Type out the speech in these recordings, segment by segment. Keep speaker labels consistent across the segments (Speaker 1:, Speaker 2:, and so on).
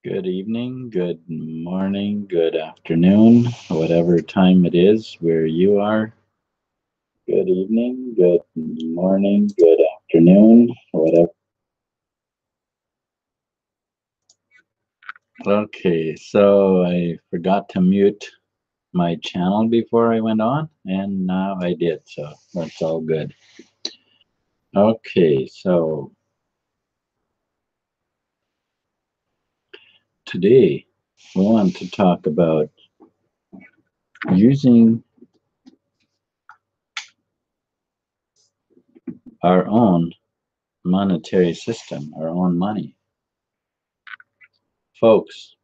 Speaker 1: Good evening, good morning, good afternoon, whatever time it is where you are. Good evening, good morning, good afternoon, whatever. Okay, so I forgot to mute my channel before I went on, and now I did, so that's all good. Okay, so today we want to talk about using our own monetary system, our own money. Folks,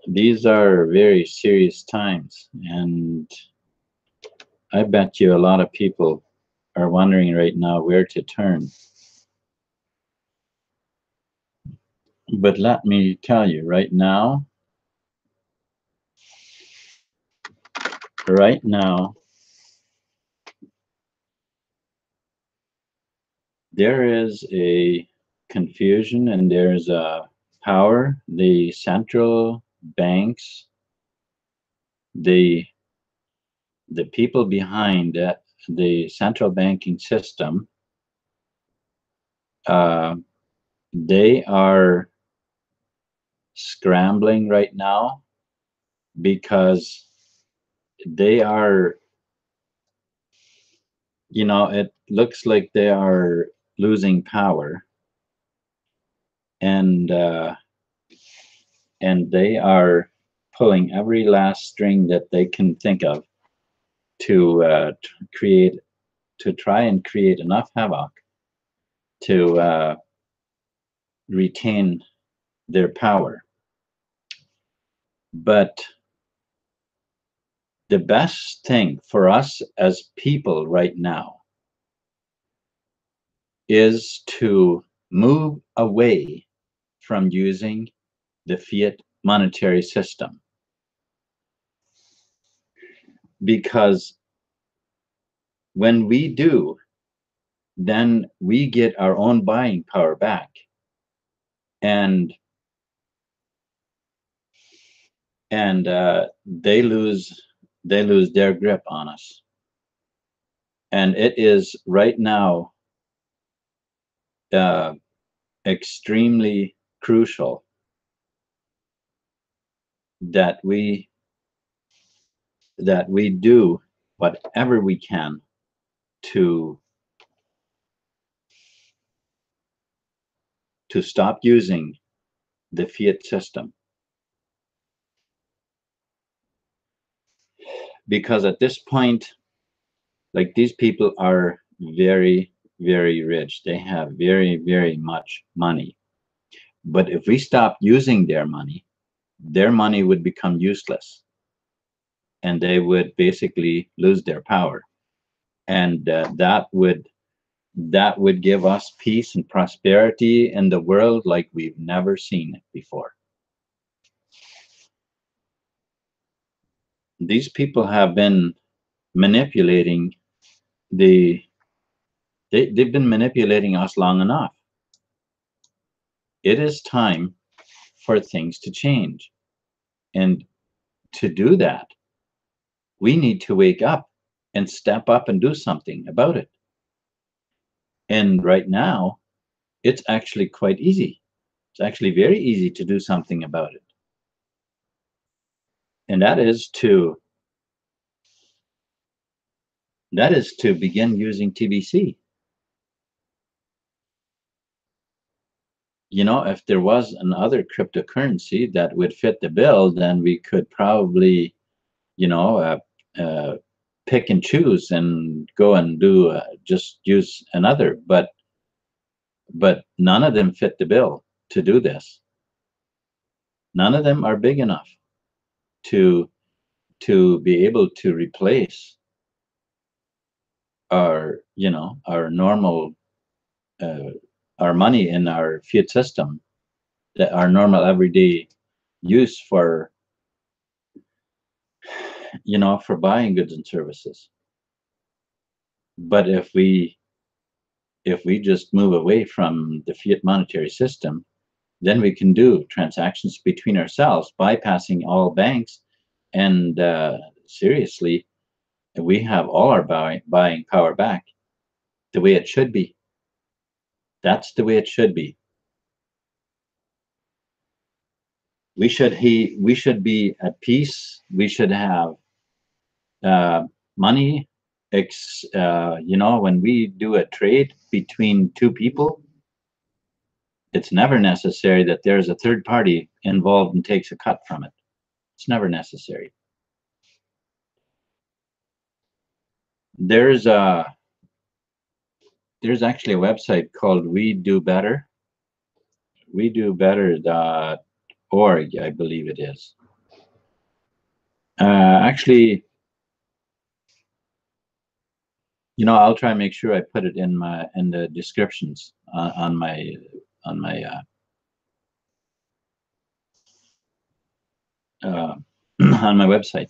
Speaker 1: these are very serious times, and I bet you a lot of people are wondering right now where to turn. But let me tell you, right now, there is a confusion and there's a power. The central banks, the the people behind the central banking system, uh, they are scrambling right now because they are, it looks like they are losing power, and they are pulling every last string that they can think of to create, to try and create enough havoc to retain their power. But the best thing for us as people right now is to move away from using the fiat monetary system, because when we do, then we get our own buying power back, and they lose their grip on us. And it is right now uh, extremely crucial that we do whatever we can to stop using the fiat system, because at this point, like, these people are very, very rich. They have very, very much money. But if we stop using their money would become useless, and they would basically lose their power. And that would give us peace and prosperity in the world like we've never seen it before. These people have been manipulating the they've been manipulating us long enough. It is time for things to change. And to do that, we need to wake up and step up and do something about it. And right now, it's actually quite easy. It's actually very easy to do something about it. And that is to begin using TBC. If there was another cryptocurrency that would fit the bill, then we could probably, you know, uh, uh, pick and choose and go and do just use another. But none of them fit the bill to do this. None of them are big enough to be able to replace our normal uh, our money in our fiat system, that our normal everyday use for buying goods and services. But if we if we just move away from the fiat monetary system, then we can do transactions between ourselves, bypassing all banks. And seriously, we have all our buying power back the way it should be. That's the way it should be. We should be at peace. We should have money. When we do a trade between two people, it's never necessary that there's a third party involved and takes a cut from it. It's never necessary. There's actually a website called We Do Better. WeDoBetter.org, I believe it is. Actually, I'll try and make sure I put it in the descriptions on my on my website.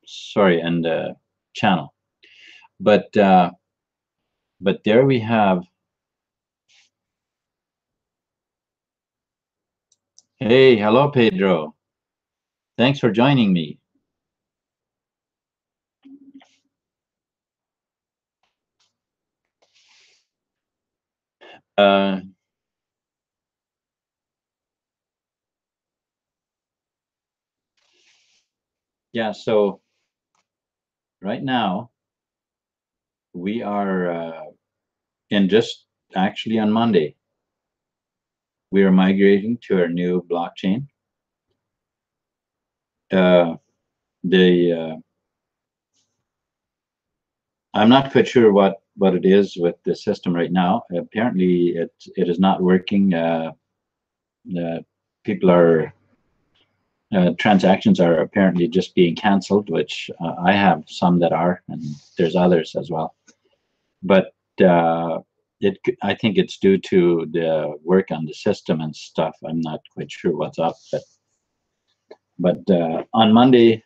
Speaker 1: Sorry, and channel. But there we have. Hey, hello, Pedro. Thanks for joining me. Yeah, so right now we are and just actually on Monday, we are migrating to our new blockchain. I'm not quite sure what it is with the system right now. Apparently, it is not working. People are transactions are apparently just being canceled, which I have some that are, and there's others as well. But I think it's due to the work on the system and stuff. I'm not quite sure what's up, but on Monday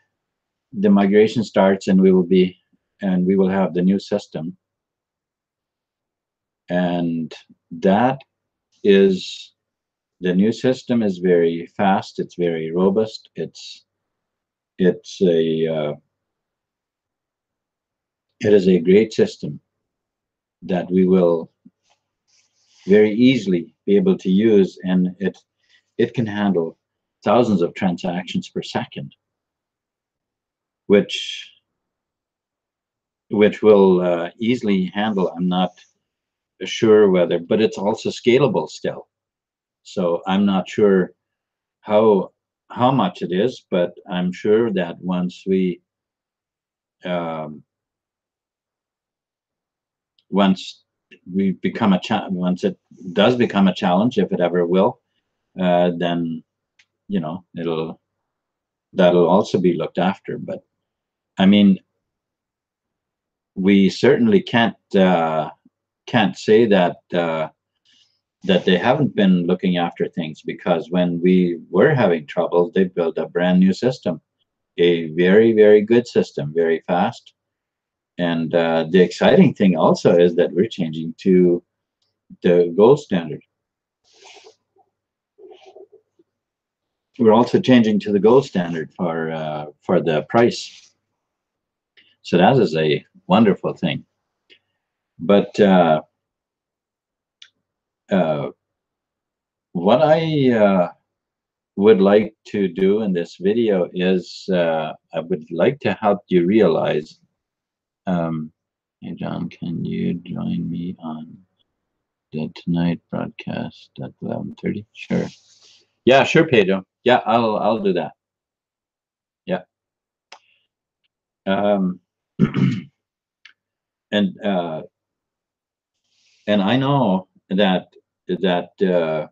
Speaker 1: the migration starts, and we will have the new system, and that is the new system is very fast. It's very robust. It is a great system that we will very easily be able to use, and it can handle thousands of transactions per second, which will easily handle. I'm not sure whether, but it's also scalable still. So I'm not sure how much it is, but I'm sure that once once it does become a challenge, if it ever will, then that'll also be looked after. But I mean, we certainly can't say that that they haven't been looking after things, because when we were having trouble, they built a brand new system, a very, very good system, very fast. And the exciting thing also is that we're changing to the gold standard. We're also changing to the gold standard for the price. So that is a wonderful thing. But what I would like to do in this video is I would like to help you realize. Hey John, can you join me on the tonight broadcast at 11:30? Sure. Yeah, sure, Pedro. Yeah, I'll do that. Yeah. And I know that that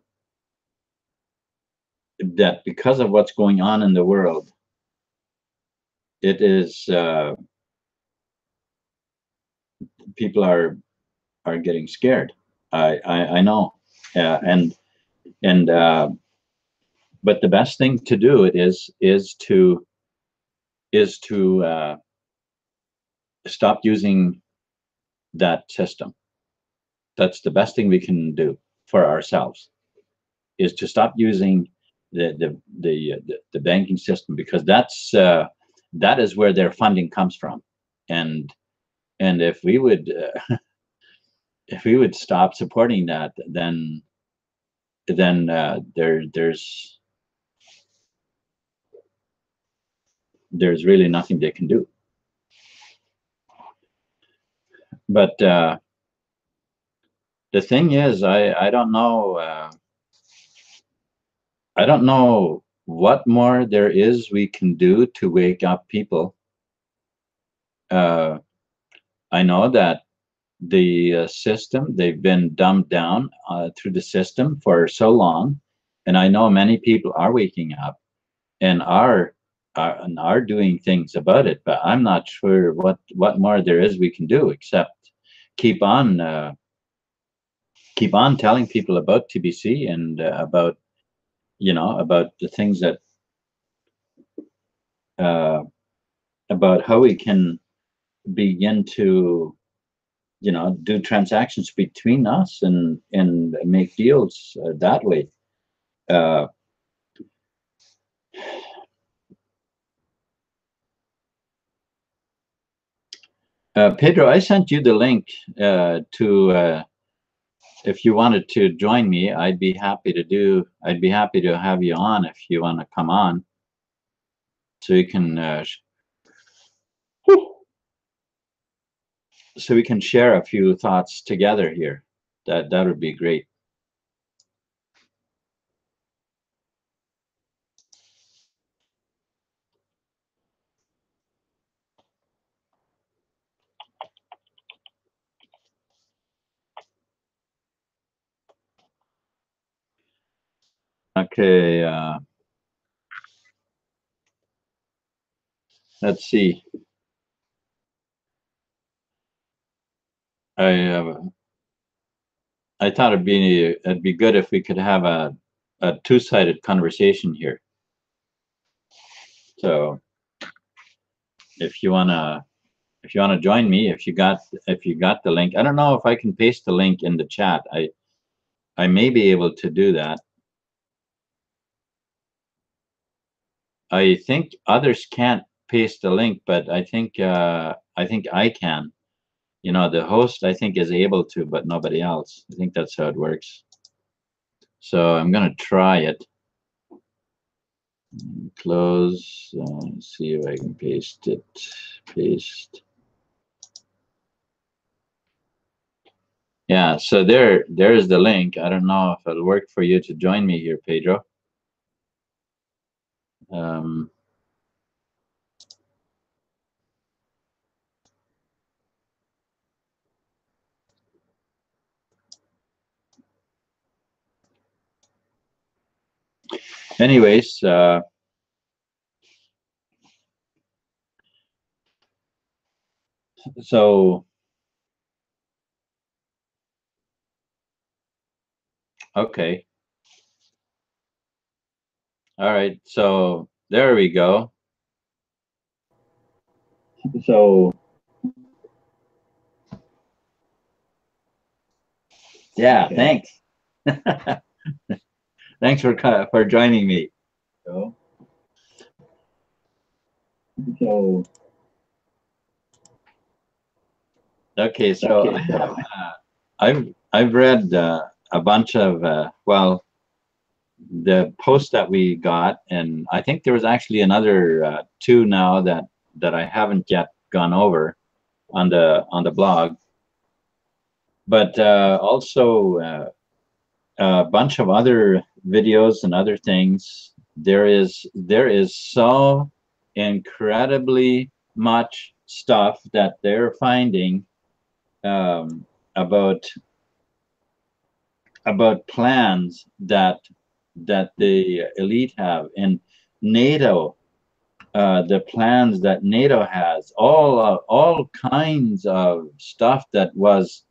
Speaker 1: because of what's going on in the world, it is people are getting scared. I know, and but the best thing to do is to stop using that system. That's the best thing we can do for ourselves, is to stop using the banking system, because that is where their funding comes from. And if we would if we would stop supporting that, then there's really nothing they can do. But the thing is, I don't know. I don't know what more there is we can do to wake up people. I know that the system, they've been dumbed down through the system for so long, and I know many people are waking up and are doing things about it. But I'm not sure what more there is we can do, except keep on telling people about TBC, and about about the things that uh, about how we can begin to do transactions between us, and make deals that way. uh, Pedro, I sent you the link to if you wanted to join me. I'd be happy to have you on if you want to come on, so you can so we can share a few thoughts together here. That would be great. Okay, let's see. I I thought it'd be good if we could have a two-sided conversation here. So if you wanna join me, if you got the link. I don't know if I can paste the link in the chat. I may be able to do that. I think others can't paste the link, but I think I can. The host, I think, is able to, but nobody else. I think that's how it works. So I'm gonna try it. Close. See if I can paste it. Paste. Yeah. So there's the link. I don't know if it'll work for you to join me here, Pedro. Anyways, so okay. All right. So there we go. So yeah, thanks. Thanks for joining me. So okay, so I have I've read a bunch of the posts that we got, and I think there was actually another two now that I haven't yet gone over on the blog, but also a bunch of other videos and other things. There is so incredibly much stuff that they're finding about plans that the elite have, and NATO, the plans that NATO has, all kinds of stuff that was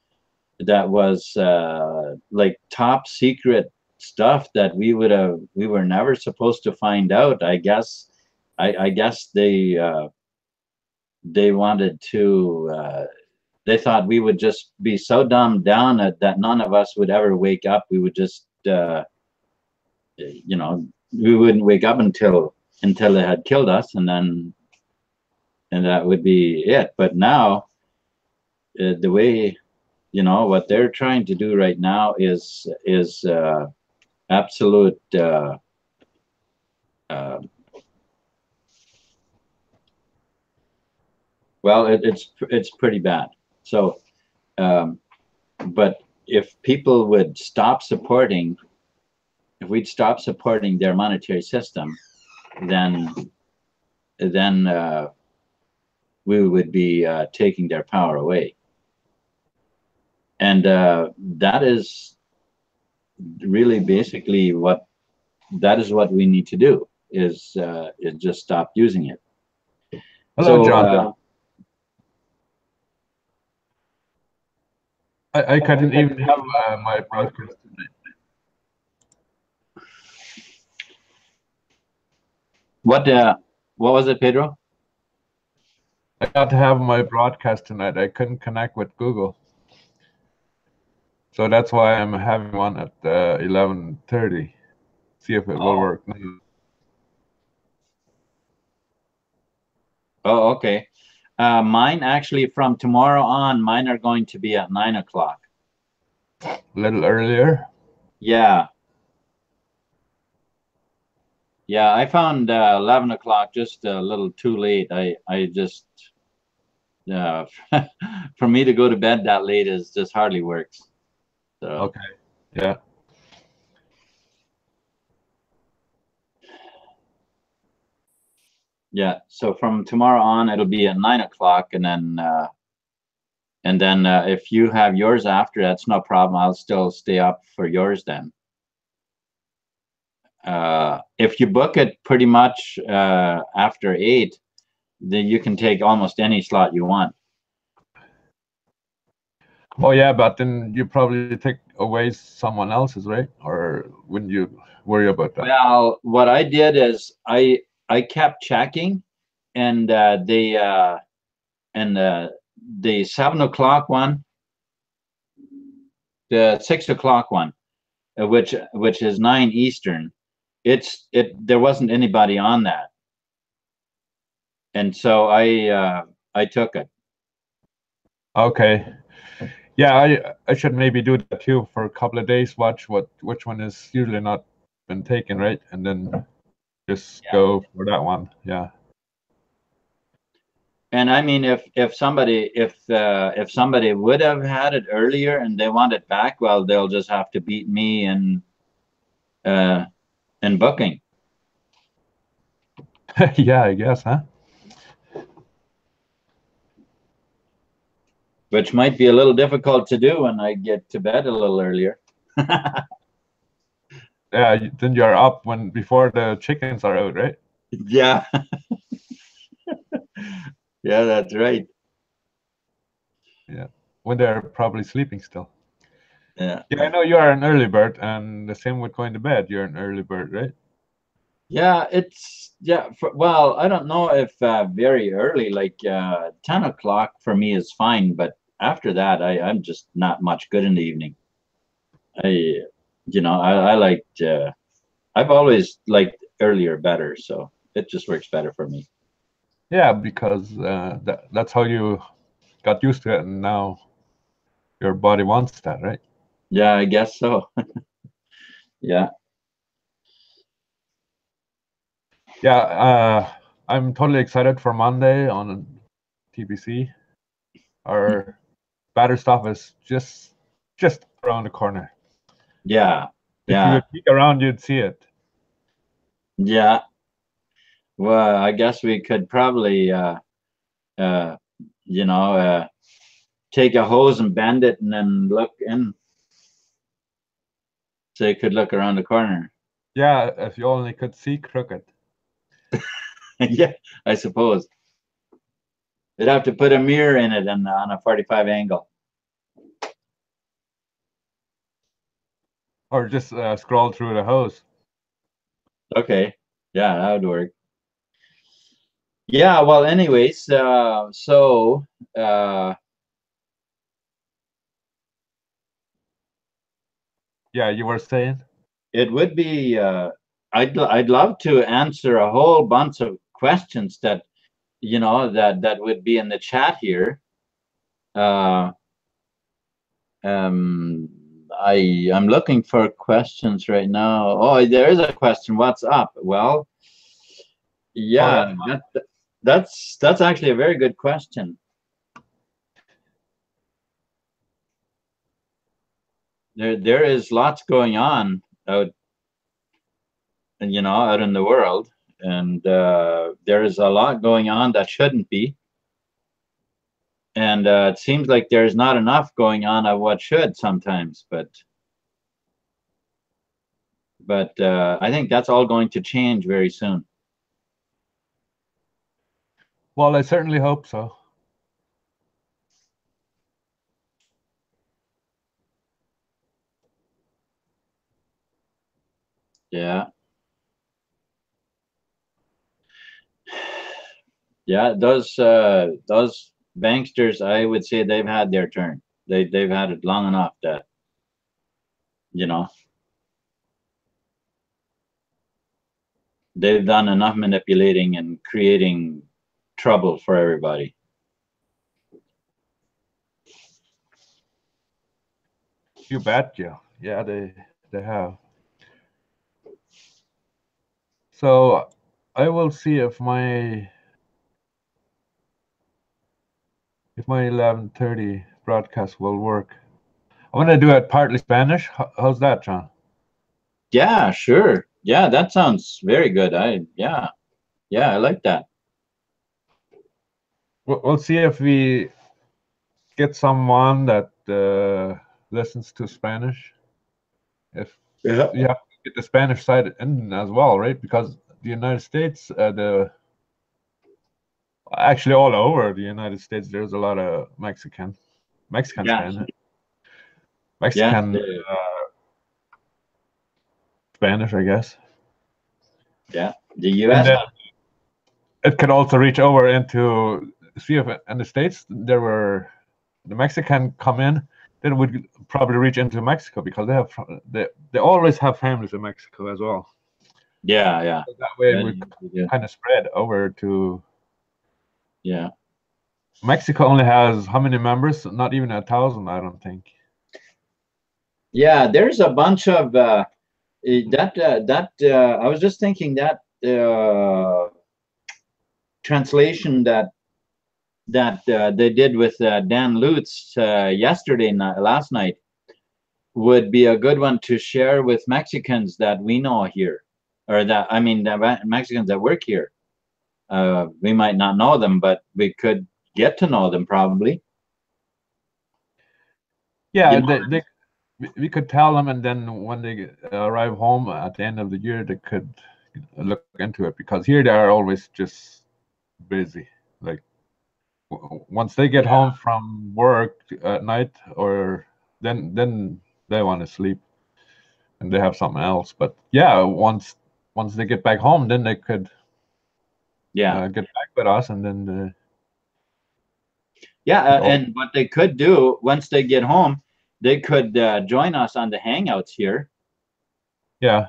Speaker 1: like top secret stuff that we were never supposed to find out. I guess they wanted to they thought we would just be so dumbed down that none of us would ever wake up. We would just, you know, we wouldn't wake up until they had killed us, and that would be it. But now, the way, you know, what they're trying to do right now is absolute. Well, it's pretty bad. So, but if people would stop supporting, if we'd stop supporting their monetary system, then we would be taking their power away. And that is really basically what we need to do, is just stop using it.
Speaker 2: Hello, so, John. I couldn't even have my broadcast tonight.
Speaker 1: What was it, Pedro?
Speaker 2: I got to have my broadcast tonight. I couldn't connect with Google, so that's why I'm having one at 11:30. See if it will work now.
Speaker 1: Oh, okay. Mine actually, from tomorrow on, mine are going to be at 9 o'clock.
Speaker 2: A little earlier?
Speaker 1: Yeah. Yeah, I found 11 o'clock just a little too late. I just, for me to go to bed that late is just hardly works. So.
Speaker 2: Okay, yeah.
Speaker 1: Yeah, so from tomorrow on, it'll be at 9 o'clock, and then if you have yours after, that's no problem. I'll still stay up for yours then. If you book it pretty much after 8, then you can take almost any slot you want.
Speaker 2: Oh yeah, but then you probably take away someone else's, right? Or wouldn't you worry about that?
Speaker 1: Well, what I did is I kept checking, and the 7 o'clock one, the 6 o'clock one, which is 9 Eastern, there wasn't anybody on that, and so I took it.
Speaker 2: Okay. Yeah, I should maybe do that too for a couple of days. Watch which one is usually not been taken, right? And then just go for that one. Yeah.
Speaker 1: And I mean, if somebody would have had it earlier and they want it back, well, they'll just have to beat me in booking.
Speaker 2: Yeah, I guess, huh?
Speaker 1: Which might be a little difficult to do when I get to bed a little earlier.
Speaker 2: Yeah, then you're up before the chickens are out, right?
Speaker 1: Yeah. Yeah, that's right.
Speaker 2: Yeah, when they're probably sleeping still.
Speaker 1: Yeah.
Speaker 2: Yeah, I know you are an early bird, and the same with going to bed. You're an early bird, right?
Speaker 1: Yeah, well, I don't know if very early, like 10 o'clock for me is fine, but after that, I'm just not much good in the evening. I liked, I've always liked earlier better, so it just works better for me.
Speaker 2: Yeah, because that's how you got used to it, and now your body wants that, right?
Speaker 1: Yeah, I guess so. Yeah.
Speaker 2: Yeah, I'm totally excited for Monday on TBC. Our batter stuff is just around the corner.
Speaker 1: Yeah.
Speaker 2: If you would peek around, you'd see it.
Speaker 1: Yeah. Well, I guess we could probably, take a hose and bend it and then look in. So you could look around the corner.
Speaker 2: Yeah, if you only could see crooked.
Speaker 1: Yeah, I suppose. They'd have to put a mirror in it and on a 45 angle.
Speaker 2: Or just scroll through the hose.
Speaker 1: Okay. Yeah, that would work. Yeah, well, anyways,
Speaker 2: Yeah, you were saying?
Speaker 1: It would be, I'd love to answer a whole bunch of questions that, that would be in the chat here. I'm looking for questions right now. Oh, there is a question. What's up? Well, yeah, that's actually a very good question. There is lots going on out in the world, and there is a lot going on that shouldn't be, and it seems like there's not enough going on of what should sometimes, but I think that's all going to change very soon.
Speaker 2: Well, I certainly hope so.
Speaker 1: Yeah. Yeah, those banksters, I would say they've had their turn. They've had it long enough that, they've done enough manipulating and creating trouble for everybody.
Speaker 2: You betcha. Yeah, they have. So I will see if my 11:30 broadcast will work. I'm gonna do it partly Spanish. How's that, John?
Speaker 1: Yeah, sure. Yeah, that sounds very good. Yeah, I like that.
Speaker 2: We'll see if we get someone that listens to Spanish. If you have to get the Spanish side in as well, right? Because the United States, actually all over the United States, there's a lot of Mexican Spanish. Mexican Spanish, I guess.
Speaker 1: Yeah, the U.S.
Speaker 2: It could also reach over into, see if in the States there were the Mexican come in, then it would probably reach into Mexico because they always have families in Mexico as well.
Speaker 1: Yeah.
Speaker 2: So that way it would kind of spread over to.
Speaker 1: Yeah.
Speaker 2: Mexico only has how many members? Not even 1,000, I don't think.
Speaker 1: Yeah, there's a bunch of I was just thinking that translation that they did with Dan Lutz last night would be a good one to share with Mexicans that we know here, or the Mexicans that work here. We might not know them, but we could get to know them probably.
Speaker 2: Yeah, we could tell them, and then when they arrive home at the end of the year, they could look into it, because here they are always just busy. Like once they get home from work at night, or then they want to sleep and they have something else. But yeah, once they get back home, then they could get back with us, and then
Speaker 1: and what they could do once they get home, they could join us on the Hangouts here.
Speaker 2: Yeah.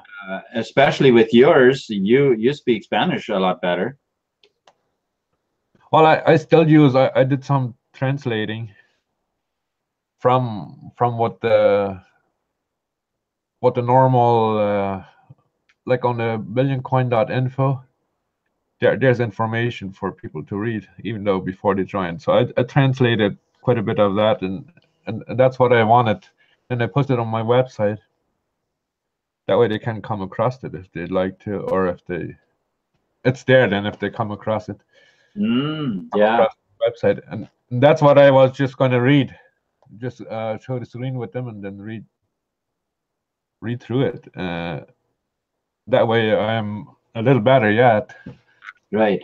Speaker 1: Especially with yours, you speak Spanish a lot better.
Speaker 2: Well, I still use, I did some translating from what the normal, like on the billioncoin.info, there's information for people to read, even though before they join. So I translated quite a bit of that, and that's what I wanted. And I put it on my website. That way they can come across it if they'd like to, or if it's there then if they come across it.
Speaker 1: Yeah.
Speaker 2: Website, and that's what I was just going to read. Just show the screen with them and then read through it. That way I'm a little better yet.
Speaker 1: Right.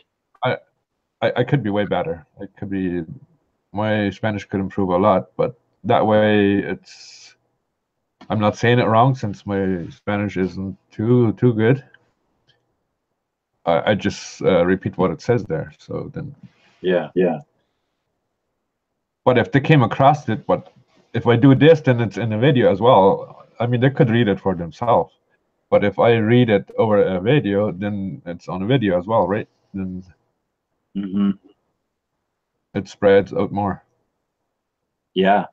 Speaker 2: I could be way better. My Spanish could improve a lot, but that way I'm not saying it wrong, since my Spanish isn't too good. I just repeat what it says there. So then.
Speaker 1: Yeah.
Speaker 2: But if they came across it, but if I do this, then it's in the video as well. I mean, they could read it for themselves, but if I read it over a video, then it's on a video as well, right? Then it spreads out more.
Speaker 1: Yeah.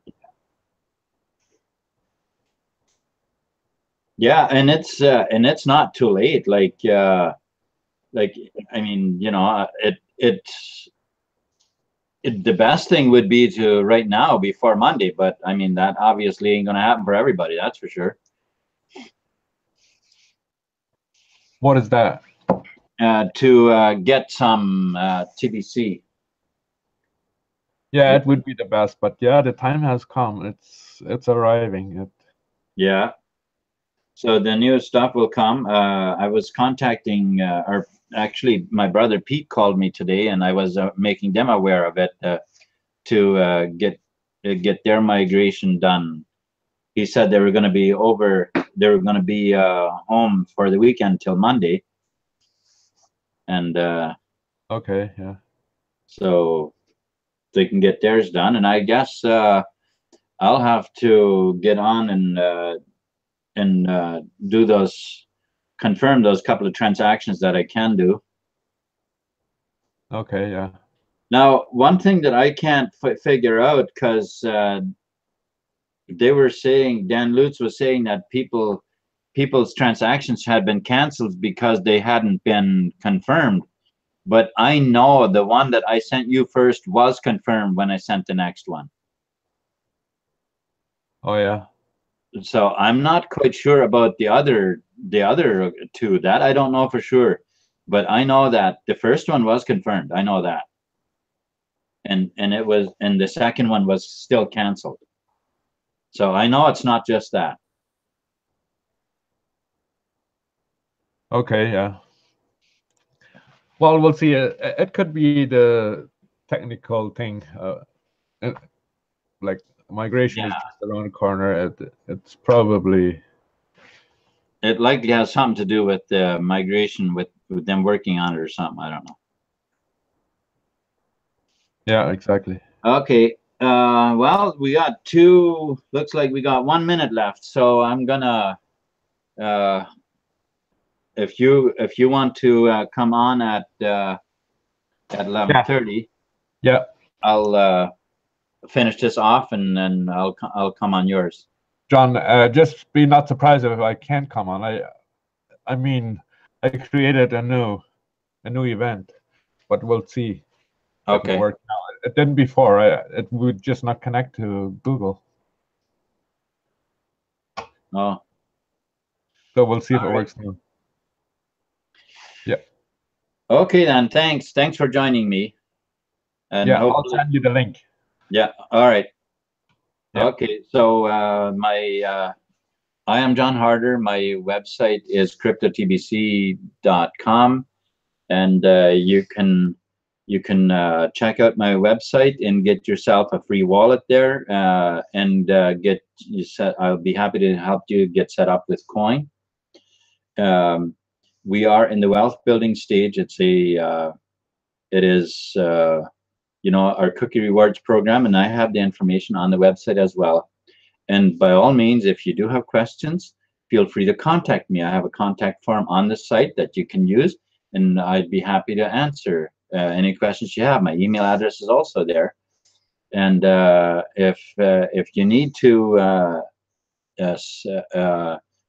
Speaker 1: Yeah, and it's not too late. Like I mean, you know, the best thing would be to right now before Monday, but I mean that obviously ain't gonna happen for everybody, that's for sure.
Speaker 2: What is that?
Speaker 1: To get some TBC.
Speaker 2: Yeah, it would be the best, but yeah, the time has come. It's arriving.
Speaker 1: Yeah. So the new stuff will come. I was contacting, or actually, my brother Pete called me today, and I was making them aware of it to get their migration done. He said they were going to be home for the weekend till Monday, and
Speaker 2: Okay, yeah.
Speaker 1: so they can get theirs done. And I guess I'll have to get on and confirm those couple of transactions that I can do.
Speaker 2: Okay, yeah.
Speaker 1: Now, one thing that I can't figure out, because they were saying, Dan Lutz was saying that people's transactions had been canceled because they hadn't been confirmed. But I know the one that I sent you first was confirmed when I sent the next one.
Speaker 2: Oh yeah.
Speaker 1: So I'm not quite sure about the other two. That I don't know for sure. But I know that the first one was confirmed. I know that. And the second one was still canceled. So I know it's not just that.
Speaker 2: Okay, yeah. Well, we'll see. It could be the technical thing. Like migration is just around the corner. It's probably.
Speaker 1: It likely has something to do with the migration, with them working on it or something. I don't know.
Speaker 2: Yeah, exactly.
Speaker 1: Okay. Well, looks like we got 1 minute left. So I'm gonna, if you want to come on at 11:30,
Speaker 2: yeah,
Speaker 1: I'll finish this off and then I'll come on yours.
Speaker 2: John, just be not surprised if I can't come on. I mean, I created a new event, but we'll see.
Speaker 1: Okay.
Speaker 2: It worked out. It didn't before. It would just not connect to Google.
Speaker 1: Oh.
Speaker 2: So we'll see if it works now. Yeah.
Speaker 1: Okay then. Thanks for joining me. And
Speaker 2: yeah, I'll send you the link.
Speaker 1: Yeah. All right.
Speaker 2: Yeah.
Speaker 1: Okay. So I am John Harder. My website is cryptotbc.com, and you can check out my website and get yourself a free wallet there, and get you set. I'll be happy to help you get set up with Coin. We are in the wealth building stage. It is our cookie rewards program, and I have the information on the website as well. And by all means, if you do have questions, feel free to contact me. I have a contact form on the site that you can use, and I'd be happy to answer any questions you have. My email address is also there. And if you need to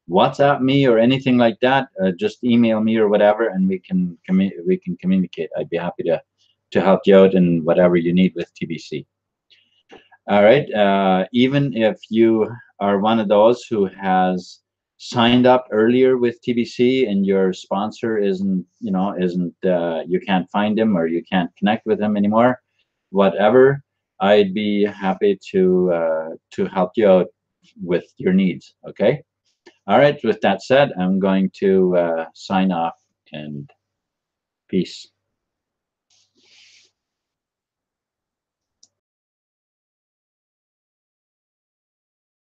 Speaker 1: WhatsApp me or anything like that, just email me or whatever, and we can communicate. I'd be happy to help you out in whatever you need with TBC. All right. Even if you are one of those who has signed up earlier with TBC and your sponsor isn't you can't find him or you can't connect with him anymore, whatever, I'd be happy to help you out with your needs. Okay. All right. With that said, I'm going to sign off, and peace.